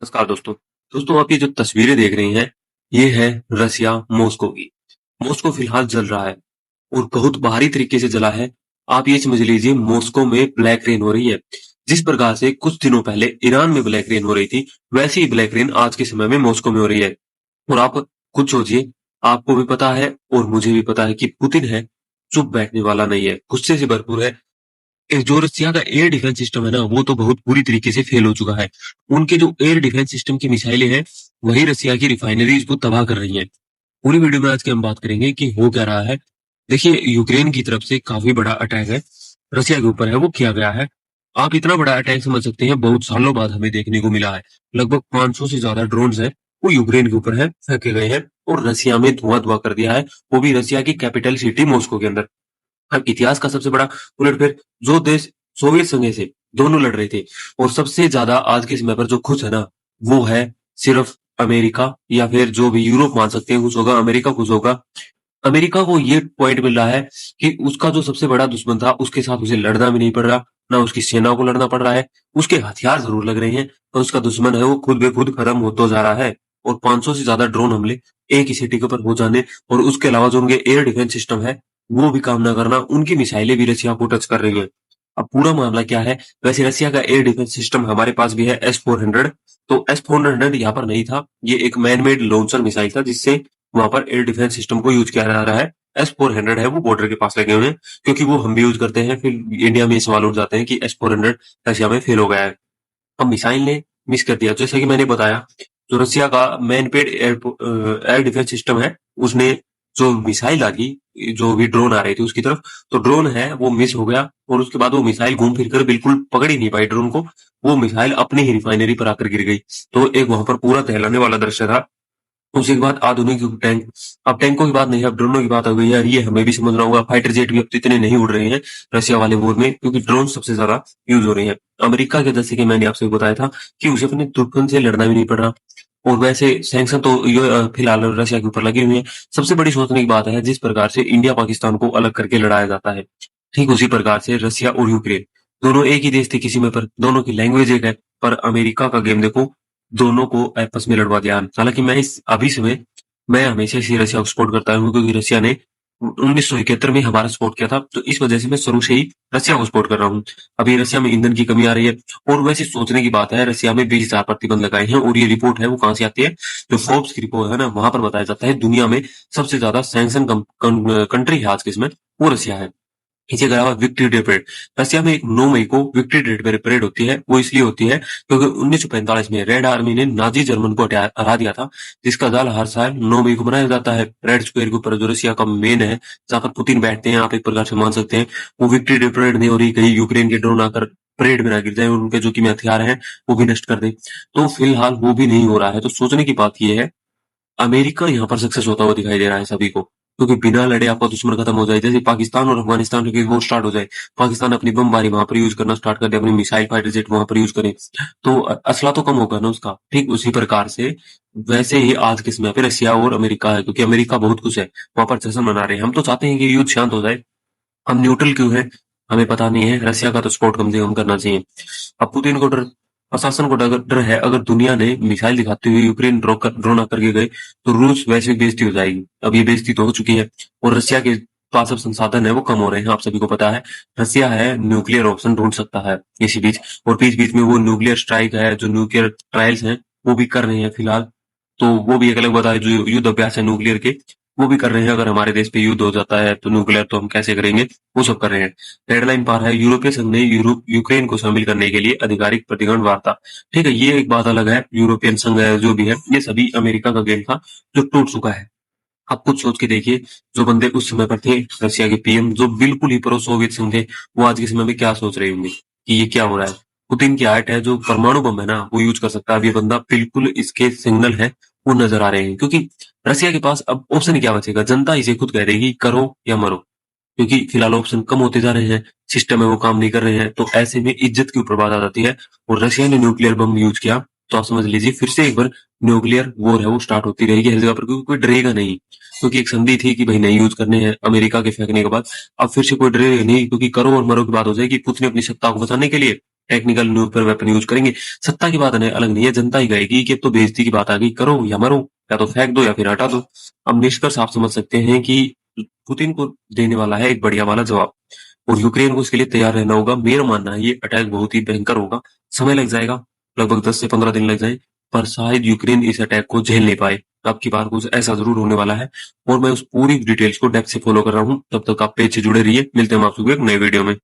नमस्कार दोस्तों। दोस्तों आप ये जो तस्वीरें देख रही हैं, ये है रसिया मॉस्को की। मॉस्को फिलहाल जल रहा है और बहुत भारी तरीके से जला है। आप ये समझ लीजिए मॉस्को में ब्लैक रेन हो रही है। जिस प्रकार से कुछ दिनों पहले ईरान में ब्लैक रेन हो रही थी, वैसी ही ब्लैक रेन आज के समय में मॉस्को में हो रही है। और आप खुद सोचिए, आपको भी पता है और मुझे भी पता है कि पुतिन है, चुप बैठने वाला नहीं है, गुस्से से भरपूर है। जो रसिया का एयर डिफेंस सिस्टम है ना, वो तो बहुत बुरी तरीके से फेल हो चुका है। उनके जो एयर डिफेंस सिस्टम की मिसाइलें हैं, वही रसिया की रिफाइनरीज को तबाह कर रही हैं। पूरी वीडियो में आज की हम बात करेंगे कि हो क्या रहा है। देखिए, यूक्रेन की तरफ से काफी बड़ा अटैक है, रसिया के ऊपर है, वो किया गया है। आप इतना बड़ा अटैक समझ सकते हैं, बहुत सालों बाद हमें देखने को मिला है। लगभग 500 से ज्यादा ड्रोन्स हैं, वो यूक्रेन के ऊपर है, फेंके गए हैं और रसिया में धुआं धुआं कर दिया है, वो भी रसिया की कैपिटल सिटी मॉस्को के अंदर। अब इतिहास का सबसे बड़ा उलटफेर, जो देश सोवियत संघ से दोनों लड़ रहे थे और सबसे ज्यादा आज के समय पर जो खुश है ना, वो है सिर्फ अमेरिका, या फिर जो भी यूरोप मान सकते हैं खुश होगा, अमेरिका खुश होगा। अमेरिका को ये पॉइंट मिल रहा है कि उसका जो सबसे बड़ा दुश्मन था, उसके साथ उसे लड़ना भी नहीं पड़ रहा, ना उसकी सेना को लड़ना पड़ रहा है। उसके हथियार जरूर लग रहे हैं, पर उसका दुश्मन है वो खुद बे खुद खत्म होता जा रहा है। और 500 से ज्यादा ड्रोन हमले एक ही सिटी के ऊपर हो जाने, और उसके अलावा जो उनके एयर डिफेंस सिस्टम है, वो भी काम ना करना, उनकी मिसाइलें भी रसिया को टच कर रही है। अब पूरा मामला क्या है? वैसे रसिया का एयर डिफेंस सिस्टम हमारे पास भी है, S-400। तो S-400 यहाँ पर नहीं था, ये एक मैन मेड लॉन्चर मिसाइल था, जिससे वहां पर एयर डिफेंस सिस्टम को यूज किया जा रहा है। S-400 है, वो बॉर्डर के पास लगे हुए हैं, क्योंकि वो हम भी यूज करते हैं। फिर इंडिया में ये सवाल उठ जाते हैं कि S-400 रशिया में फेल हो गया है। अब मिसाइल ने मिस कर दिया, जैसा कि मैंने बताया। जो रसिया का man paid air defence system है, उसने जो मिसाइल दागी, जो भी ड्रोन आ रहे थे उसकी तरफ, तो ड्रोन है वो मिस हो गया, और उसके बाद वो मिसाइल घूम फिर कर बिल्कुल पकड़ ही नहीं पाई ड्रोन को। वो मिसाइल अपनी ही रिफाइनरी पर आकर गिर गई। तो एक वहां पर पूरा दहलाने वाला दृश्य था। उसी के बाद आधुनिक युग टैंक। अब टैंकों की बात नहीं, अब ड्रोनों की बात हो गई है। ये हमें भी समझना होगा, फाइटर जेट भी अब तो इतने नहीं उड़ रहे हैं रशिया वाले वॉर में, क्योंकि ड्रोन सबसे ज्यादा यूज हो रहे हैं। अमेरिका के, जैसे कि मैंने आपसे बताया था, कि उसे अपने दुश्मन से लड़ना भी नहीं पड़ रहा। और वैसे सैंक्शन तो फिलहाल रशिया के ऊपर लगे हुए हैं। सबसे बड़ी सोचने की बात है, जिस प्रकार से इंडिया पाकिस्तान को अलग करके लड़ाया जाता है, ठीक उसी प्रकार से रशिया और यूक्रेन दोनों एक ही देश थे किसी में, पर दोनों की लैंग्वेज एक है। पर अमेरिका का गेम देखो, दोनों को आपस में लड़वा दिया। हालांकि मैं इस अभी समय मैं हमेशा से रशिया को सपोर्ट करता हूँ, क्योंकि रशिया ने 1971 में हमारा सपोर्ट किया था, तो इस वजह से मैं शुरू से ही रशिया को सपोर्ट कर रहा हूँ। अभी रशिया में ईंधन की कमी आ रही है, और वैसे सोचने की बात है, रशिया में 20,000 प्रतिबंध लगाए हैं, और ये रिपोर्ट है वो कहाँ से आती है? जो फोर्ब्स की रिपोर्ट है ना, वहां पर बताया जाता है दुनिया में सबसे ज्यादा सैंक्शन कंट्री है आज के समय, वो रशिया है। इसी के अलावा विक्ट्री डे परेड, रशिया में 9 मई को विक्ट्री डे परेड होती है। वो इसलिए होती है क्योंकि 1945 में रेड आर्मी ने नाजी जर्मन को हरा दिया था, जिसका दाल हर साल 9 मई को मनाया जाता है। रेड स्क्वायर के ऊपर जो रशिया का मेन है, जहाँ पर पुतिन बैठते हैं, आप एक प्रकार से मान सकते हैं, वो विक्ट्री डे परेड नहीं हो रही, कहीं यूक्रेन के ड्रोन आकर परेड में ना गिर जाए और उनके जो कीमती हथियार हैं वो भी नष्ट कर दे। तो फिलहाल वो भी नहीं हो रहा है। तो सोचने की बात यह है, अमेरिका यहाँ पर सक्सेस होता हुआ दिखाई दे रहा है सभी को, क्योंकि बिना लड़े आपका दुश्मन खत्म हो जाए। जैसे पाकिस्तान और अफगानिस्तान की वो स्टार्ट हो जाए, पाकिस्तान अपनी बमबारी वहां पर यूज करना स्टार्ट कर दे, अपनी मिसाइल फाइटर जेट वहां पर यूज करे, तो असला तो कम होगा ना उसका। ठीक उसी प्रकार से वैसे ही आज के समय पे रशिया और अमेरिका है, क्योंकि अमेरिका बहुत खुश है, वहां पर जश्न मना रहे हैं। हम तो चाहते हैं कि युद्ध शांत हो जाए, हम न्यूट्रल क्यों है हमें पता नहीं है। रसिया का तो सपोर्ट कम से कम करना चाहिए। अब पुतिन को डर, प्रशासन को डर है, अगर दुनिया ने मिसाइल दिखाते हुए यूक्रेन ड्रोन आकर के गए, तो रूस वैश्विक बेइज्जती हो जाएगी। अब ये बेइज्जती तो हो चुकी है, और रशिया के पास अब संसाधन है वो कम हो रहे हैं, आप सभी को पता है। रसिया है न्यूक्लियर ऑप्शन ढूंढ सकता है इसी बीच, और बीच बीच में वो न्यूक्लियर स्ट्राइक है, जो न्यूक्लियर ट्रायल्स हैं वो भी कर रहे हैं फिलहाल। तो वो भी एक अलग बात है, जो युद्ध अभ्यास है न्यूक्लियर के, वो भी कर रहे हैं। अगर हमारे देश पे युद्ध हो जाता है तो न्यूक्लियर तो हम कैसे करेंगे, वो सब कर रहे हैं। डेडलाइन पार है, यूरोपीय संघ ने यूक्रेन को शामिल करने के लिए आधिकारिक प्रतिगमन वार्ता। ठीक है, ये एक बात अलग है। यूरोपियन संघ है जो भी है, ये सभी अमेरिका का गेम था जो टूट चुका है। आप खुद सोच के देखिए, जो बंदे उस समय पर थे रशिया के पीएम, जो बिल्कुल ही प्रो सोवियत संघ थे, वो आज के समय में क्या सोच रहे होंगे कि ये क्या हो रहा है। पुतिन की हाइट है, जो परमाणु बम है ना वो यूज कर सकता है। अब ये बंदा बिल्कुल, इसके सिग्नल है वो नजर आ रहे हैं, क्योंकि रशिया के पास अब ऑप्शन ही क्या बचेगा। जनता इसे खुद कह देगी करो या मरो, क्योंकि फिलहाल ऑप्शन कम होते जा रहे हैं, सिस्टम है वो काम नहीं कर रहे हैं। तो ऐसे में इज्जत की ऊपर बात आ जाती है, और रशिया ने न्यूक्लियर बम यूज किया, तो आप समझ लीजिए फिर से एक बार न्यूक्लियर वॉर है वो स्टार्ट होती रहेगी हर जगह पर, क्योंकि कोई डरेगा नहीं। क्योंकि एक संधि थी कि भाई नहीं यूज करने हैं अमेरिका के फेंकने के बाद, अब फिर से कोई डरेगा नहीं, क्योंकि करो और मरो की बात हो जाएगी। पुतिन अपनी सत्ता को बचाने के लिए टेक्निकल न्यूक्लियर वेपन यूज करेंगे। सत्ता की बात अलग नहीं है, जनता ही कहेगी कि अब तो बेइज्जती की बात आ गई, करो या मरो, या तो फेंक दो या फिर हटा दो। अब निष्कर्ष आप समझ सकते हैं कि पुतिन को देने वाला है एक बढ़िया वाला जवाब, और यूक्रेन को इसके लिए तैयार रहना होगा। मेरा मानना है ये अटैक बहुत ही भयंकर होगा, समय लग जाएगा, लगभग 10 से 15 दिन लग जाए, पर शायद यूक्रेन इस अटैक को झेल नहीं पाए। अब की बार कुछ ऐसा जरूर होने वाला है, और मैं उस पूरी डिटेल्स को डेप्थ से फॉलो कर रहा हूँ। तब तक आप पेज से जुड़े रहिए, मिलते हैं हम आपसे एक नए वीडियो में।